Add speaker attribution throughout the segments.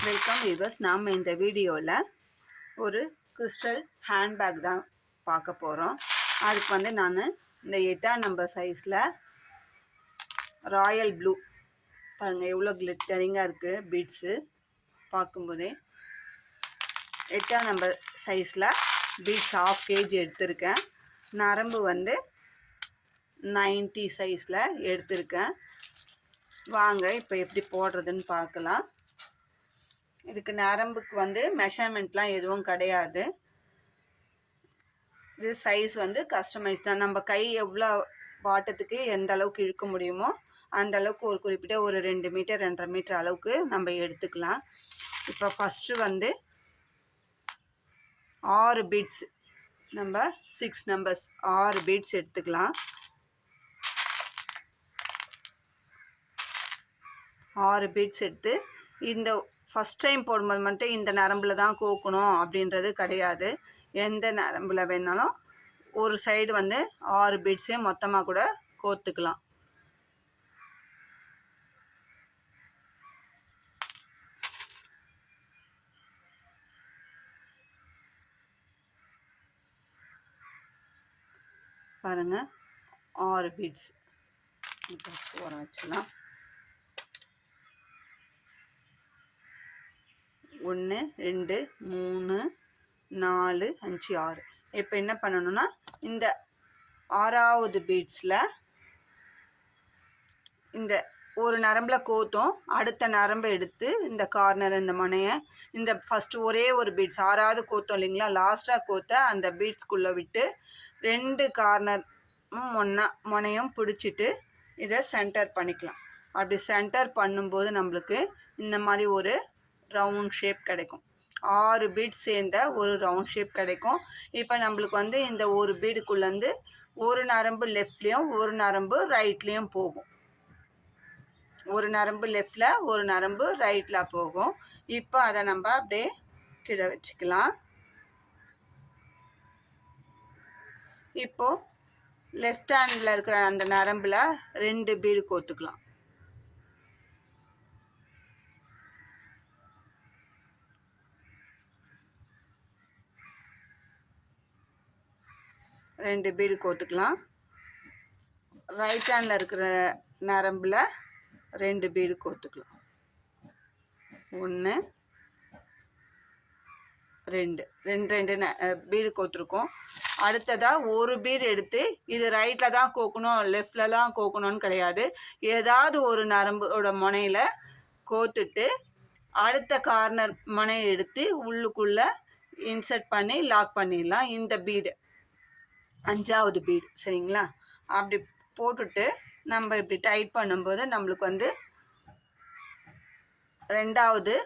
Speaker 1: Welcome viewers. நாம் இந்த வீடியோவில் ஒரு கிறிஸ்டல் ஹேண்ட்பேக் தான் பார்க்க போகிறோம். அதுக்கு வந்து நான் இந்த 8ஆம் நம்பர் சைஸில் ராயல் ப்ளூ பாருங்கள் எவ்வளோ கிளிட்டரிங்காக இருக்குது பீட்ஸு பார்க்கும்போதே. 8ஆம் நம்பர் சைஸில் பீட்ஸ் 1/2 kg எடுத்திருக்கேன். நரம்பு வந்து 90 சைஸில் எடுத்திருக்கேன். வாங்க இப்போ எப்படி போடுறதுன்னு பார்க்கலாம். இதுக்கு நரம்புக்கு வந்து மெஷர்மெண்ட்லாம் எதுவும் கிடையாது. இது சைஸ் வந்து கஸ்டமைஸ் தான். நம்ம கை எவ்வளோ வாட்டத்துக்கு எந்த அளவுக்கு இழுக்க முடியுமோ அந்த அளவுக்கு ஒரு குறிப்பிட்ட ஒரு 2 மீட்டர் 2.5 மீட்டர் அளவுக்கு நம்ம எடுத்துக்கலாம். இப்போ ஃபஸ்ட்டு வந்து 6 பீட்ஸ், நம்ம 6 நம்பர்ஸ் 6 பீட்ஸ் எடுத்துக்கலாம். 6 பீட்ஸ் எடுத்து இந்த ஃபஸ்ட் டைம் போடும்போது மட்டும் இந்த நரம்பில் தான் கோக்கணும் அப்படின்றது கிடையாது. எந்த நரம்பில் வேணாலும் ஒரு சைடு வந்து 6 பீட்ஸே மொத்தமாக கூட கோத்துக்கலாம். பாருங்கள் 6 பீட்ஸ் இப்போ போற வச்சுக்கலாம். 1 2 3 4 5 6. இப்போ என்ன பண்ணணும்னா இந்த 6வது பீட்ஸில் இந்த ஒரு நரம்பில் கோத்தோம், அடுத்த நரம்பை எடுத்து இந்த கார்னர் இந்த முனையை இந்த ஃபஸ்ட்டு ஒரே ஒரு பீட்ஸ் 6வது கோத்தோம் இல்லைங்களா, லாஸ்ட்டாக கோத்த அந்த பீட்ஸ்குள்ளே விட்டு 2 கார்னரும் முனையும் பிடிச்சிட்டு இதை சென்டர் பண்ணிக்கலாம். அப்படி சென்டர் பண்ணும்போது நம்மளுக்கு இந்த மாதிரி ஒரு ரவுண்ட் ஷேப் கிடைக்கும். 6 பீட்ஸ் சேர்ந்த ஒரு ரவுண்ட் ஷேப் கிடைக்கும். இப்போ நம்மளுக்கு வந்து இந்த ஒரு பீடுக்குள்ளேருந்து ஒரு நரம்பு லெஃப்ட்லேயும் ஒரு நரம்பு ரைட்லேயும் போகும். ஒரு நரம்பு லெஃப்டில் ஒரு நரம்பு ரைட்டில் போகும். இப்போ அதை நம்ம அப்படியே கீழே வச்சுக்கலாம். இப்போது லெஃப்ட் ஹேண்டில் இருக்கிற அந்த நரம்பில் 2 பீடு கோத்துக்கலாம். 2 பீடு கோத்துக்கலாம். ரைட் ஹேண்டில் இருக்கிற நரம்பில் 2 பீடு கோத்துக்கலாம். 1 2 2 பீடு கோத்துருக்கோம். அடுத்ததாக ஒரு பீடு எடுத்து இது ரைட்டில் தான் கோக்கணும் லெஃப்டில் தான் கோக்கணும்னு கிடையாது. ஏதாவது ஒரு நரம்போட முனையில் கோத்துட்டு அடுத்த கார்னர் முனையை எடுத்து உள்ளுக்குள்ளே இன்சர்ட் பண்ணி லாக் பண்ணிடலாம். இந்த பீடு 5வது பீடு சரிங்களா. அப்படி போட்டுட்டு நம்ம இப்படி டைட் பண்ணும்போது நம்மளுக்கு வந்து 2வது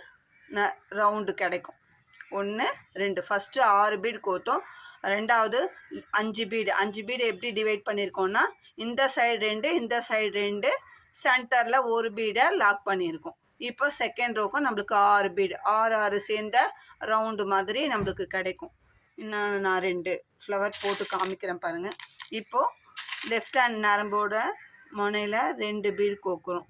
Speaker 1: ரவுண்டு கிடைக்கும். 1 2 ஃபஸ்ட்டு 6 பீடு கோத்தோம், 2வது 5 பீடு. 5 பீடு எப்படி டிவைட் பண்ணியிருக்கோம்னா இந்த சைடு 2 இந்த சைடு 2 சென்டரில் ஒரு பீடை லாக் பண்ணியிருக்கோம். இப்போ செகண்ட் ரோக்கும் நம்மளுக்கு 6 பீடு 6 6 சேர்ந்த ரவுண்டு மாதிரி நம்மளுக்கு கிடைக்கும். இன்னும் நான் 2 ஃப்ளவர் போட்டு காமிக்கிறேன் பாருங்கள். இப்போது லெஃப்ட் ஹேண்ட் நரம்போட முனையில் 2 பீடு கோக்குறோம்.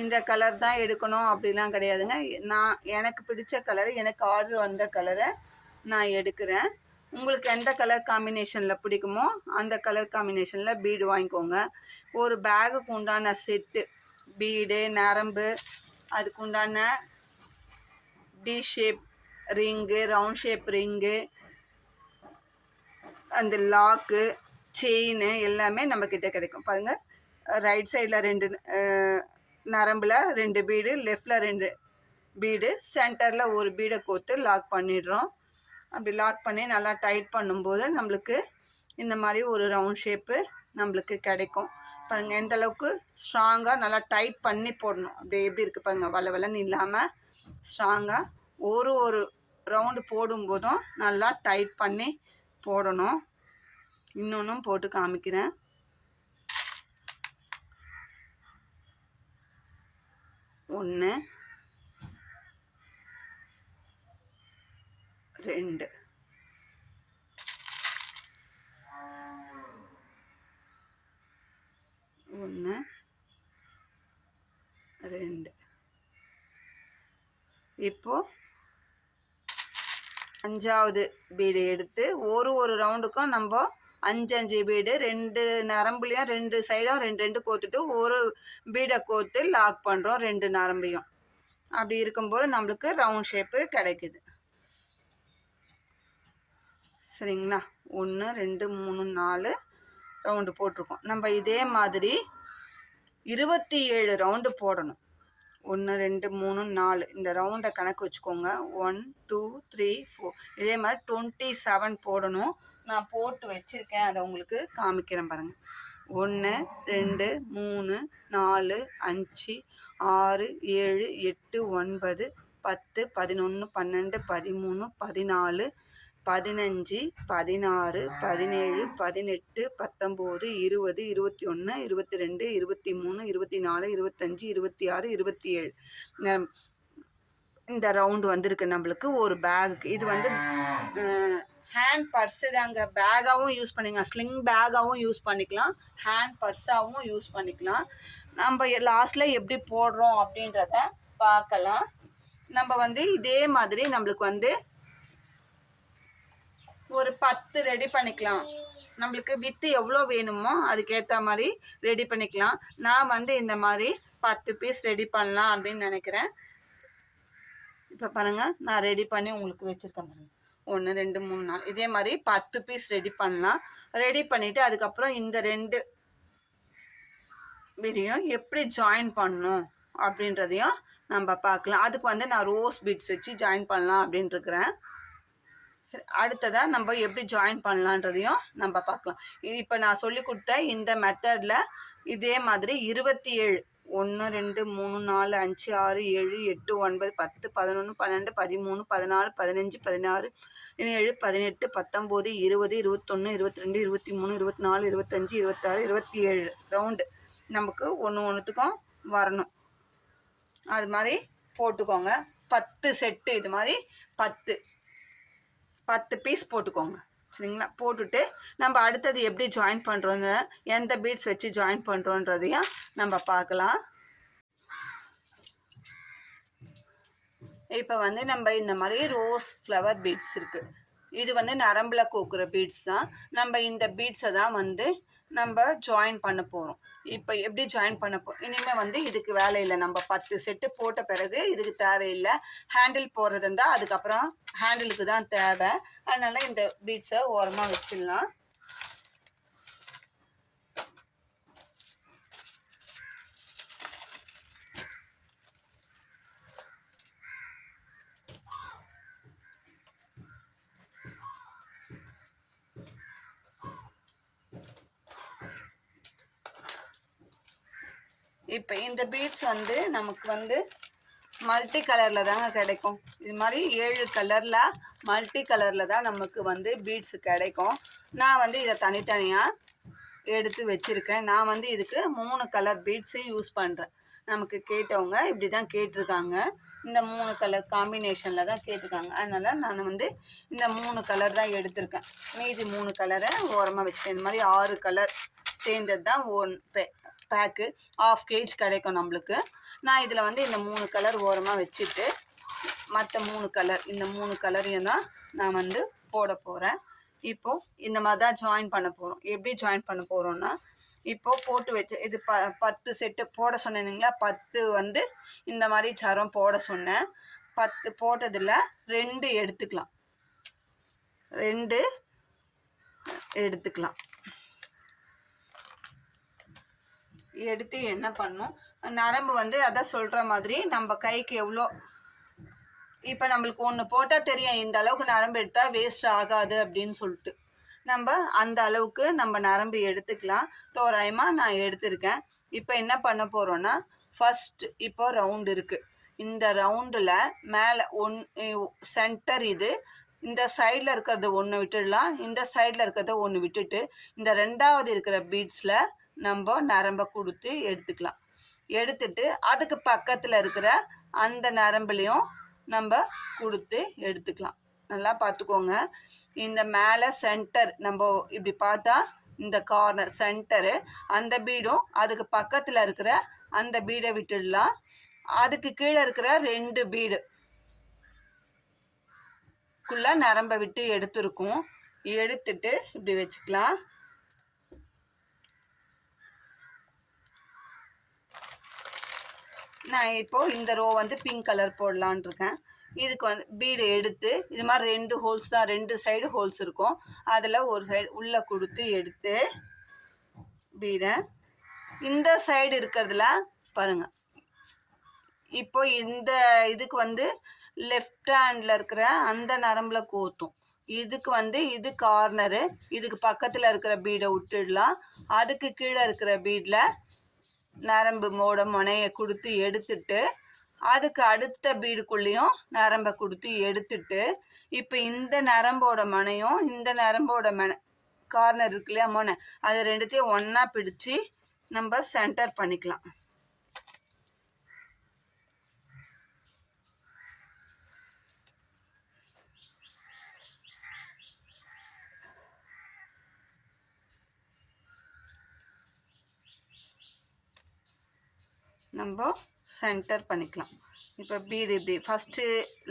Speaker 1: இந்த கலர் தான் எடுக்கணும் அப்படிலாம் கிடையாதுங்க. எனக்கு பிடிச்ச கலர், எனக்கு ஆர்டர் வந்த கலரை நான் எடுக்கிறேன். உங்களுக்கு எந்த கலர் காம்பினேஷனில் பிடிக்குமோ அந்த கலர் காம்பினேஷனில் பீடு வாங்கிக்கோங்க. ஒரு பேகுக்கு உண்டான செட்டு பீடு நரம்பு, அதுக்கு உண்டான T shape ring, round shape ring, அந்த லாக்கு, செயின் எல்லாமே நம்மக்கிட்ட கிடைக்கும். பாருங்கள் ரைட் சைடில் 2 நரம்பில் 2 பீடு, லெஃப்டில் 2 பீடு, சென்டரில் ஒரு பீடை கோத்து லாக் பண்ணிடுறோம். அப்படி லாக் பண்ணி நல்லா டைட் பண்ணும்போது நம்மளுக்கு இந்த மாதிரி ஒரு ரவுண்ட் ஷேப்பு நம்மளுக்கு கிடைக்கும். பாருங்கள் எந்த அளவுக்கு ஸ்ட்ராங்காக நல்லா டைட் பண்ணி போடணும். அப்படி எப்படி இருக்குது பாருங்கள், வள வளன்னு இல்லாமல் ஸ்ட்ராங்காக ஒரு ஒரு ரவுண்டு போடும்போதும் நல்லா டைட் பண்ணி போடணும். இன்னொன்றும் போட்டு காமிக்கிறேன். 1 2 இப்போது 5வது பீடு எடுத்து ஒரு ரவுண்டுக்கும் நம்ம 5 பீடு 2 நரம்புலையும் 2 சைடும் 2 கோத்துட்டு ஒரு பீடை கோத்து லாக் பண்ணுறோம் 2 நரம்பையும். அப்படி இருக்கும்போது நம்மளுக்கு ரவுண்ட் ஷேப்பு கிடைக்குது. சரிங்களா? 1 2 3 4 ரவுண்டு போட்டிருக்கோம். நம்ம இதே மாதிரி 27 ரவுண்டு போடணும். 1 2 3 4 இந்த ரவுண்டை கணக்கு வச்சுக்கோங்க. 1 2 3 4 இதே மாதிரி 27 போடணும். நான் போட்டு வச்சுருக்கேன், அதை உங்களுக்கு காமிக்கிறேன் பாருங்கள். 1 2 3 4 5 6 7 8 9 10 11 12 13 14 15 16 17 18 19 20 21 22 23 24 25 26 27 இந்த ரவுண்டு வந்திருக்கு நம்மளுக்கு ஒரு பேகுக்கு. இது வந்து ஹேண்ட் பர்ஸு தாங்க. பேக்காகவும் யூஸ் பண்ணிக்கலாம், ஸ்லிங் பேக்காகவும் யூஸ் பண்ணிக்கலாம், ஹேண்ட் பர்ஸாகவும் யூஸ் பண்ணிக்கலாம். நம்ம லாஸ்ட்டில் எப்படி போடுறோம் அப்படின்றத பார்க்கலாம். நம்ம வந்து இதே மாதிரி நம்மளுக்கு வந்து ஒரு 10 ரெடி பண்ணிக்கலாம். நம்மளுக்கு வித்து எவ்வளோ வேணுமோ அதுக்கேற்ற மாதிரி ரெடி பண்ணிக்கலாம். நான் வந்து இந்த மாதிரி 10 பீஸ் ரெடி பண்ணலாம் அப்படின்னு நினைக்கிறேன். இப்போ பாருங்கள், நான் ரெடி பண்ணி உங்களுக்கு வச்சுருக்கேன் பாருங்கள். 1 2 3 4 இதே மாதிரி 10 பீஸ் ரெடி பண்ணலாம். ரெடி பண்ணிவிட்டு அதுக்கப்புறம் இந்த 2 பீடையும் எப்படி ஜாயின் பண்ணணும் அப்படின்றதையும் நம்ம பார்க்கலாம். அதுக்கு வந்து நான் ரோஸ் பீட்ஸ் வச்சு ஜாயின் பண்ணலாம் அப்படின்ட்டுருக்குறேன். சரி, அடுத்ததாக நம்ம எப்படி ஜாயின் பண்ணலான்றதையும் நம்ம பார்க்கலாம். இப்போ நான் சொல்லி கொடுத்த இந்த மெத்தடில் இதே மாதிரி 27 1 2 3 4 5 6 7 8 9 10 11 12 13 14 15 16 17 18 19 20 21 22 23 24 25 26 27 ரவுண்டு நமக்கு ஒன்றுத்துக்கும் வரணும். அது மாதிரி போட்டுக்கோங்க. 10 செட்டு இது மாதிரி 10 பீஸ் போட்டுக்கோங்க. சரிங்களா? போட்டுட்டு நம்ம அடுத்தது எப்படி ஜாயின் பண்ணுறோன்னு, எந்த பீட்ஸ் வச்சு ஜாயின் பண்ணுறோன்றதையும் நம்ம பார்க்கலாம். இப்போ வந்து நம்ம இந்த மாதிரி ரோஸ் ஃப்ளவர் பீட்ஸ் இருக்குது. இது வந்து நரம்பில் கோக்குற பீட்ஸ் தான். நம்ம இந்த பீட்ஸை தான் வந்து நம்ம ஜாயின் பண்ண போகிறோம். இப்போ எப்படி ஜாயின் பண்ண இனிமேல் வந்து இதுக்கு வேலை இல்லை. நம்ம 10 செட்டு போட்ட பிறகு இதுக்கு தேவையில்லை. ஹேண்டில் போடுறது இருந்தால் அதுக்கப்புறம் ஹேண்டிலுக்கு தான் தேவை. அதனால் இந்த பீட்ஸை ஓரமாக வச்சிடலாம். இப்போ இந்த பீட்ஸ் வந்து நமக்கு வந்து மல்டி கலரில் தாங்க கிடைக்கும். இது மாதிரி 7 கலரில் மல்டி கலரில் தான் நமக்கு வந்து பீட்ஸ் கிடைக்கும். நான் வந்து இதை தனித்தனியாக எடுத்து வச்சுருக்கேன். நான் வந்து இதுக்கு 3 கலர் பீட்ஸு யூஸ் பண்ணுறேன். நமக்கு கேட்டவங்க இப்படி தான் கேட்டிருக்காங்க. இந்த 3 கலர் காம்பினேஷனில் தான் கேட்டிருக்காங்க. அதனால் நான் வந்து இந்த 3 கலர் தான் எடுத்திருக்கேன். மீதி 3 கலரை ஓரமாக வச்சுட்டேன். இந்த மாதிரி 6 கலர் சேர்ந்தது தான் பேக்கு 1/2 kg கிடைக்கும் நம்மளுக்கு. நான் இதில் வந்து இந்த 3 கலர் ஓரமாக வச்சுட்டு மற்ற 3 கலர் இந்த 3 கலரையும் தான் நான் வந்து போட போகிறேன். இப்போது இந்த மாதிரி தான் ஜாயின் பண்ண போகிறோம். எப்படி ஜாயின் பண்ண போகிறோன்னா, இப்போது போட்டு வச்சு இது 10 செட்டு போட சொன்னீங்களா, 10 வந்து இந்த மாதிரி சரம் போட சொன்னேன். 10 போட்டதில் 2 எடுத்துக்கலாம். 2 எடுத்துக்கலாம். எடுத்து என்ன பண்ணணும், நரம்பு வந்து அதான் சொல்கிற மாதிரி நம்ம கைக்கு எவ்வளோ, இப்போ நம்மளுக்கு ஒன்று போட்டால் தெரியும் இந்த அளவுக்கு நரம்பு எடுத்தால் வேஸ்ட் ஆகாது அப்படின்னு சொல்லிட்டு நம்ம அந்த அளவுக்கு நம்ம நரம்பு எடுத்துக்கலாம். தோராயமாக நான் எடுத்திருக்கேன். இப்போ என்ன பண்ண போகிறோன்னா, ஃபஸ்ட்டு இப்போ ரவுண்டு இருக்குது. இந்த ரவுண்டில் மேலே சென்டர் இது, இந்த சைடில் இருக்கிறத ஒன்று விட்டுடலாம், இந்த சைடில் இருக்கிறத ஒன்று விட்டுட்டு இந்த 2வது இருக்கிற பீட்ஸில் நம்ம நரம்பை கொடுத்து எடுத்துக்கலாம். எடுத்துட்டு அதுக்கு பக்கத்தில் இருக்கிற அந்த நரம்புலையும் நம்ம கொடுத்து எடுத்துக்கலாம். நல்லா பார்த்துக்கோங்க. இந்த மேலே சென்டர் நம்ம இப்படி பார்த்தா இந்த கார்னர் சென்டரு, அந்த பீடும் அதுக்கு பக்கத்தில் இருக்கிற அந்த பீடை விட்டுடலாம். அதுக்கு கீழே இருக்கிற 2 பீடு பீட்குள்ளே நரம்பை விட்டு எடுத்துருக்கும். எடுத்துட்டு இப்படி வச்சுக்கலாம். நான் இப்போது இந்த ரோ வந்து பிங்க் கலர் போடலான் இருக்கேன். இதுக்கு வந்து பீடு எடுத்து இது மாதிரி 2 ஹோல்ஸ் தான், 2 சைடு ஹோல்ஸ் இருக்கும். அதில் ஒரு சைடு உள்ளே கொடுத்து எடுத்து பீடை இந்த சைடு இருக்கிறதுல பாருங்கள். இப்போ இந்த இதுக்கு வந்து லெஃப்ட் ஹேண்டில் இருக்கிற அந்த நரம்பில் கோத்தும். இதுக்கு வந்து இது கார்னரு, இதுக்கு பக்கத்தில் இருக்கிற பீடை விட்டுடலாம். அதுக்கு கீழே இருக்கிற பீடில் நரம்பு முனையை கொடுத்து எடுத்துட்டு அதுக்கு அடுத்த பீடுக்குள்ளேயும் நரம்பை கொடுத்து எடுத்துட்டு இப்போ இந்த நரம்போட மனையும் இந்த நரம்போட கார்னர் இருக்கு இல்லையா மொனை, அது ரெண்டுத்தையும் ஒன்றா பிடிச்சி நம்ம சென்டர் பண்ணிக்கலாம். நம்ம சென்டர் பண்ணிக்கலாம். இப்போ பீடு இப்படி ஃபஸ்ட்டு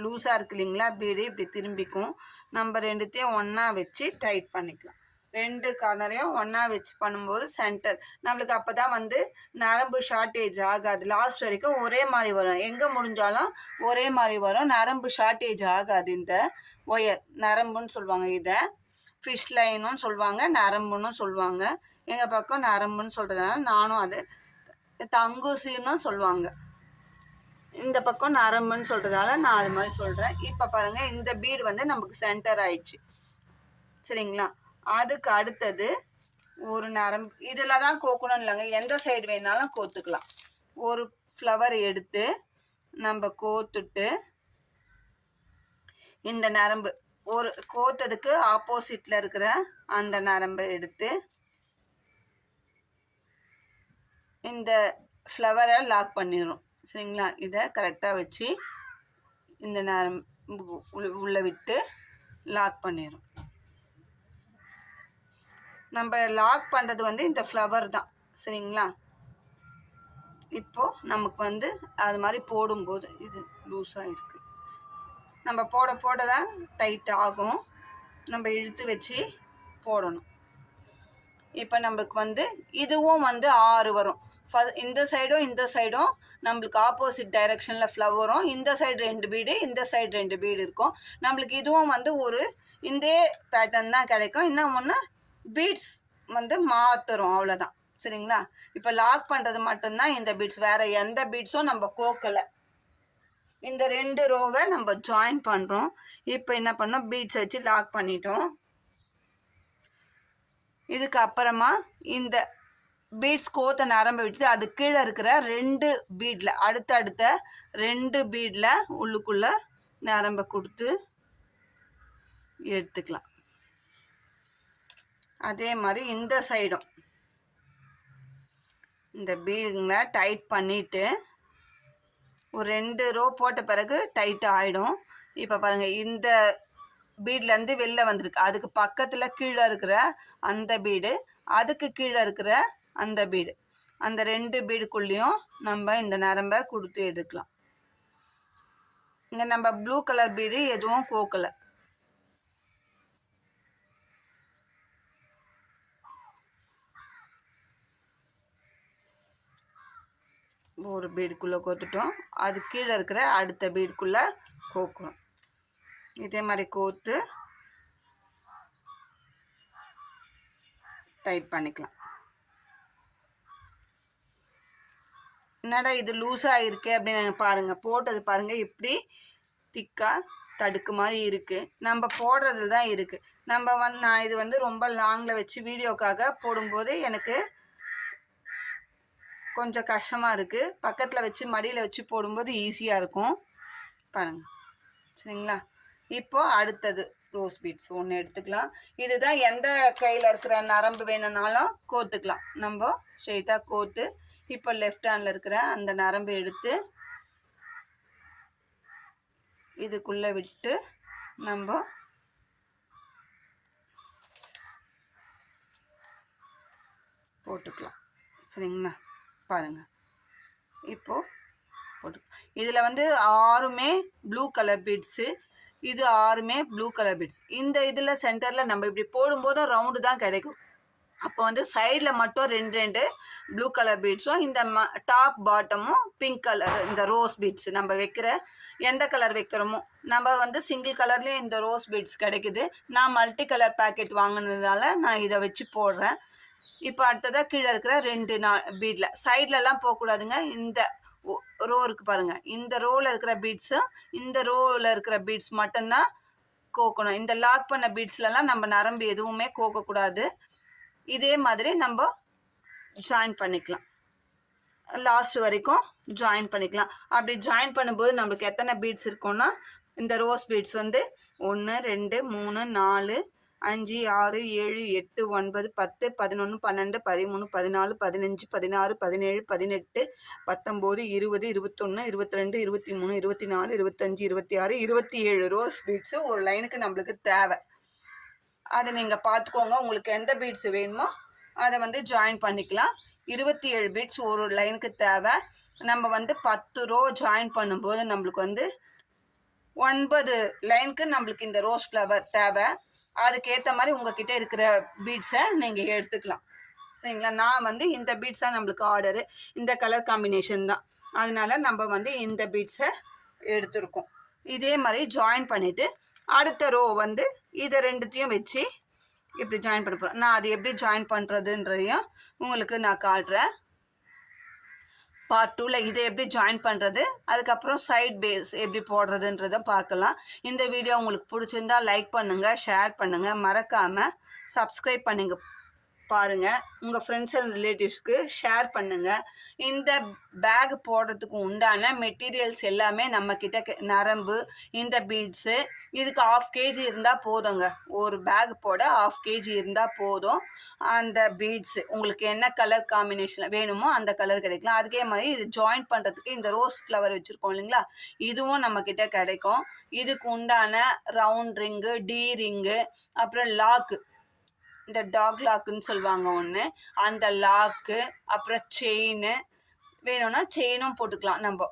Speaker 1: லூஸாக இருக்கு இல்லைங்களா, பீடு இப்படி திரும்பிக்கும். நம்ம ரெண்டுத்தையும் ஒன்றா வச்சு டைட் பண்ணிக்கலாம். 2 கார்னரையும் ஒன்றா வச்சு பண்ணும்போது சென்டர் நம்மளுக்கு அப்போ தான் வந்து நரம்பு ஷார்ட்டேஜ் ஆகாது. லாஸ்ட் வரைக்கும் ஒரே மாதிரி வரும். எங்கே முடிஞ்சாலும் ஒரே மாதிரி வரும். நரம்பு ஷார்ட்டேஜ் ஆகாது. இந்த ஒயர் நரம்புன்னு சொல்லுவாங்க. இதை ஃபிஷ் லைனும் சொல்லுவாங்க, நரம்புன்னு சொல்லுவாங்க. எங்கள் பக்கம் நரம்புன்னு சொல்கிறதுனால நானும் அது தங்குசின்னு சொல்லுவாங்க. இந்த பக்கம் நரம்புன்னு சொல்கிறதால நான் அது மாதிரி சொல்கிறேன். இப்போ பாருங்கள், இந்த பீடு வந்து நமக்கு சென்டர் ஆயிடுச்சு. சரிங்களா? அதுக்கு அடுத்தது ஒரு நரம்பு இதில் தான் கோக்கணும் இல்லைங்க, எந்த சைடு வேணாலும் கோத்துக்கலாம். ஒரு ஃப்ளவர் எடுத்து நம்ம கோத்துட்டு இந்த நரம்பு ஒரு கோத்ததுக்கு ஆப்போசிட்டில் இருக்கிற அந்த நரம்பை எடுத்து இந்த ஃப்ளவரை லாக் பண்ணிடும். சரிங்களா? இதை கரெக்டாக வச்சு இந்த நரம்பு உள்ளே விட்டு லாக் பண்ணிடும். நம்ம லாக் பண்ணுறது வந்து இந்த ஃப்ளவர் தான். சரிங்களா? இப்போது நமக்கு வந்து அது மாதிரி போடும்போது இது லூஸாக இருக்குது. நம்ம போட போட தான் டைட் ஆகும். நம்ம இழுத்து வச்சு போடணும். இப்போ நம்மளுக்கு வந்து இதுவும் வந்து 6 வரும். இந்த சைடும் நம்மளுக்கு ஆப்போசிட் டைரெக்ஷனில் ஃப்ளவரும், இந்த சைடு 2 பீடு, இந்த சைடு 2 பீடு இருக்கும். நம்மளுக்கு இதுவும் வந்து ஒரு இந்த பேட்டர்ன் தான் கிடைக்கும். இன்னும் ஒன்று பீட்ஸ் வந்து மாற்றுறோம், அவ்வளோதான். சரிங்களா? இப்போ லாக் பண்ணுறது மட்டும்தான் இந்த பீட்ஸ், வேறு எந்த பீட்ஸும் நம்ம கோக்கலை. இந்த 2 ரோவை நம்ம ஜாயின் பண்ணுறோம். இப்போ என்ன பண்ணோம், பீட்ஸ் வச்சு லாக் பண்ணிட்டோம். இதுக்கு அப்புறமா இந்த பீட்ஸ் கோத்த நரம்பை விட்டு அது கீழே இருக்கிற 2 பீடில் அடுத்தடுத்த 2 பீடில் உள்ளுக்குள்ளே நரம்பை கொடுத்து எடுத்துக்கலாம். அதே மாதிரி இந்த சைடும் இந்த பீடுங்களை டைட் பண்ணிவிட்டு ஒரு 2 ரோ போட்ட பிறகு டைட்டாக ஆகிடும். இப்போ பாருங்கள், இந்த பீட்லேருந்து வெளில வந்திருக்கு. அதுக்கு பக்கத்தில் கீழே இருக்கிற அந்த பீடு, அதுக்கு கீழே இருக்கிற அந்த பீடு, அந்த 2 பீடுக்குள்ளேயும் நம்ம இந்த நரம்பை கொடுத்து எடுக்கலாம். இங்கே நம்ம ப்ளூ கலர் பீடு எதுவும் கோக்கலை. ஒரு பீடுக்குள்ளே கோத்துட்டோம். அது கீழே இருக்கிற அடுத்த பீடுக்குள்ளே கோக்குறோம். இதே மாதிரி கோத்து டைட் பண்ணிக்கலாம். என்னடா இது லூஸாக இருக்கே அப்படின்னு பாருங்கள், போட்டது பாருங்கள் இப்படி திக்காக தடுக்கு மாதிரி இருக்குது. நம்ம போடுறதுல தான் இருக்குது. நான் இது வந்து ரொம்ப லாங்கில் வச்சு வீடியோக்காக போடும்போது எனக்கு கொஞ்சம் கஷ்டமாக இருக்குது. பக்கத்தில் வச்சு மடியில் வச்சு போடும்போது ஈஸியாக இருக்கும். பாருங்கள். சரிங்களா? இப்போது அடுத்தது ரோஸ் பீட்ஸ் ஒன்று எடுத்துக்கலாம். இதுதான் எந்த கையில் இருக்கிற நரம்பு வேணும்னாலும் கோத்துக்கலாம். நம்ம ஸ்ட்ரெயிட்டாக கோத்து இப்போ லெஃப்ட் ஹேண்டில் இருக்கிற அந்த நரம்பு எடுத்து இதுக்குள்ளே விட்டு நம்ம போட்டுக்கலாம். சரிங்களா? பாருங்கள், இப்போது போட்டு இதில் வந்து 6மே ப்ளூ கலர் பீட்ஸு. இது 6மே ப்ளூ கலர் பீட்ஸ். இந்த இதில் சென்டரில் நம்ம இப்படி போடும்போதும் ரவுண்டு தான் கிடைக்கும். அப்போ வந்து சைடில் மட்டும் 2 ப்ளூ கலர் பீட்ஸும் இந்த டாப் பாட்டமும் பிங்க் கலர் இந்த ரோஸ் பீட்ஸ் நம்ம வைக்கிற எந்த கலர் வைக்கிறோமோ. நம்ம வந்து சிங்கிள் கலர்லேயும் இந்த ரோஸ் பீட்ஸ் கிடைக்குது. நான் மல்டி கலர் பேக்கெட் வாங்கினதுனால நான் இதை வச்சு போடுறேன். இப்போ அடுத்ததாக கீழே இருக்கிற 2 பீடில் சைட்லலாம் போகக்கூடாதுங்க. இந்த ரோ இருக்குது பாருங்கள், இந்த ரோவில் இருக்கிற பீட்ஸும் இந்த ரோவில் இருக்கிற பீட்ஸ் மட்டும்தான் கோக்கணும். இந்த லாக் பண்ண பீட்ஸ்லலாம் நம்ம நரம்பு எதுவுமே கோக்கக்கூடாது. இதே மாதிரி நம்ம ஜாயின் பண்ணிக்கலாம், லாஸ்ட் வரைக்கும் ஜாயின் பண்ணிக்கலாம். அப்படி ஜாயின் பண்ணும்போது நம்மளுக்கு எத்தனை பீட்ஸ் இருக்கும்னா, இந்த ரோஸ் பீட்ஸ் வந்து 1 2 3 4 5 6 7 8 9 10 11 12 13 14 15 16 17 18 19 20 21 22 23 24 25 26 27 ரோஸ் பீட்ஸு ஒரு லைனுக்கு நம்மளுக்கு தேவை. அதை நீங்கள் பார்த்துக்கோங்க. உங்களுக்கு எந்த பீட்ஸ் வேணுமோ அதை வந்து ஜாயின் பண்ணிக்கலாம். 27 பீட்ஸ் ஒரு லைனுக்கு தேவை. நம்ம வந்து 10 ரோ ஜாயின் பண்ணும்போது நம்மளுக்கு வந்து 9 லைனுக்கு நம்மளுக்கு இந்த ரோஸ் ஃப்ளவர் தேவை. அதுக்கேற்ற மாதிரி உங்ககிட்ட இருக்கிற பீட்ஸை நீங்கள் எடுத்துக்கலாம். சரிங்களா? நான் வந்து இந்த பீட்ஸாக நம்மளுக்கு ஆர்டரு, இந்த கலர் காம்பினேஷன் தான், அதனால நம்ம வந்து இந்த பீட்ஸை எடுத்துருக்கோம். இதே மாதிரி ஜாயின் பண்ணிவிட்டு அடுத்த ரோ வந்து இதை 2த்தையும் வச்சு இப்படி ஜாயின் பண்ண போகிறேன். நான் அது எப்படி ஜாயின் பண்ணுறதுன்றதையும் உங்களுக்கு நான் காட்டுறேன். பார்ட் 2ல் இதை எப்படி ஜாயின் பண்ணுறது, அதுக்கப்புறம் சைட் பேஸ் எப்படி போடுறதுன்றதை பார்க்கலாம். இந்த வீடியோ உங்களுக்கு பிடிச்சிருந்தா லைக் பண்ணுங்கள், ஷேர் பண்ணுங்கள், மறக்காமல் சப்ஸ்கிரைப் பண்ணுங்க பாருங்கள். உங்கள் ஃப்ரெண்ட்ஸ் அண்ட் ரிலேட்டிவ்ஸ்க்கு ஷேர் பண்ணுங்கள். இந்த பேக் போடுறதுக்கு உண்டான மெட்டீரியல்ஸ் எல்லாமே நம்மக்கிட்ட நரம்பு, இந்த பீட்ஸு, இதுக்கு 1/2 kg இருந்தால் போதுங்க. ஒரு பேக் போட 1/2 kg இருந்தால் போதும். அந்த பீட்ஸு உங்களுக்கு என்ன கலர் காம்பினேஷனில் வேணுமோ அந்த கலர் கிடைக்கலாம். அதுக்கே மாதிரி இது ஜாயின் பண்ணுறதுக்கு இந்த ரோஸ் ஃப்ளவர் வச்சுருக்கோம் இல்லைங்களா, இதுவும் நம்மக்கிட்ட கிடைக்கும். இதுக்கு உண்டான ரவுண்ட் ரிங்கு, டி ரிங்கு, அப்புறம் லாக்கு, இந்த டாக் லாக்குன்னு சொல்லுவாங்க ஒன்று, அந்த லாக்கு, அப்புறம் செயின் வேணும்னா செயினும் போட்டுக்கலாம். நம்ம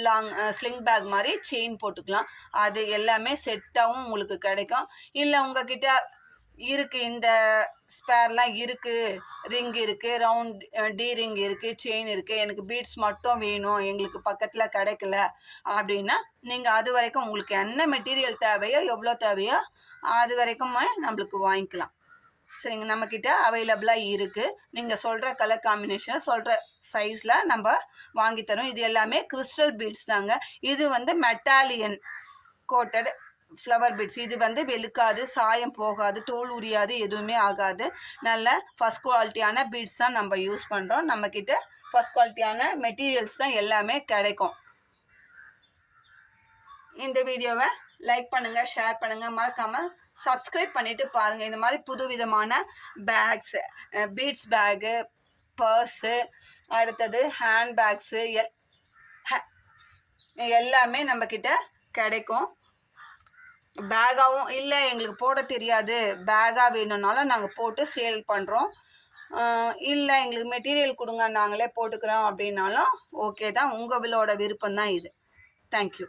Speaker 1: லாங் ஸ்லிங் பேக் மாதிரி செயின் போட்டுக்கலாம். அது எல்லாமே செட்டாகவும் உங்களுக்கு கிடைக்கும். இல்லை உங்ககிட்ட இருக்குது, இந்த ஸ்பேர்லாம் இருக்குது, ரிங் இருக்குது, ரவுண்ட் டி ரிங் இருக்குது, செயின் இருக்குது, எனக்கு பீட்ஸ் மட்டும் வேணும், எங்களுக்கு பக்கத்தில் கிடைக்கல அப்படின்னா நீங்கள் அது வரைக்கும் உங்களுக்கு என்ன மெட்டீரியல் தேவையோ, எவ்வளோ தேவையோ அது வரைக்குமே நம்மளுக்கு வாங்கிக்கலாம். சரிங்க, நம்மக்கிட்ட அவைலபிளாக இருக்குது. நீங்கள் சொல்கிற கலர் காம்பினேஷனை சொல்கிற சைஸில் நம்ம வாங்கி தரோம். இது எல்லாமே கிறிஸ்டல் பீட்ஸ் தாங்க. இது வந்து மெட்டாலியன் கோட்டட் ஃப்ளவர் பீட்ஸ். இது வந்து வெளுக்காது, சாயம் போகாது, தோல் உரியாது, எதுவுமே ஆகாது. நல்ல ஃபஸ்ட் குவாலிட்டியான பீட்ஸ் தான் நம்ம யூஸ் பண்ணுறோம். நம்மக்கிட்ட ஃபஸ்ட் குவாலிட்டியான மெட்டீரியல்ஸ் தான் எல்லாமே கிடைக்கும். இந்த வீடியோவை லைக் பண்ணுங்கள், ஷேர் பண்ணுங்கள், மறக்காமல் சப்ஸ்கிரைப் பண்ணிவிட்டு பாருங்கள். இந்த மாதிரி புது விதமான பேக்ஸு, பீட்ஸ் பேகு, பர்ஸு, அடுத்தது ஹேண்ட் பேக்ஸு எல்லாமே நம்மக்கிட்ட கிடைக்கும். பேக்காகவும் இல்லை எங்களுக்கு போட தெரியாது, பேக்காக வேணும்னாலும் நாங்கள் போட்டு சேல் பண்ணுறோம். இல்லை எங்களுக்கு மெட்டீரியல் கொடுங்க நாங்களே போட்டுக்கிறோம் அப்படின்னாலும் ஓகே தான். உங்களோட விருப்பம் தான் இது. தேங்க்யூ.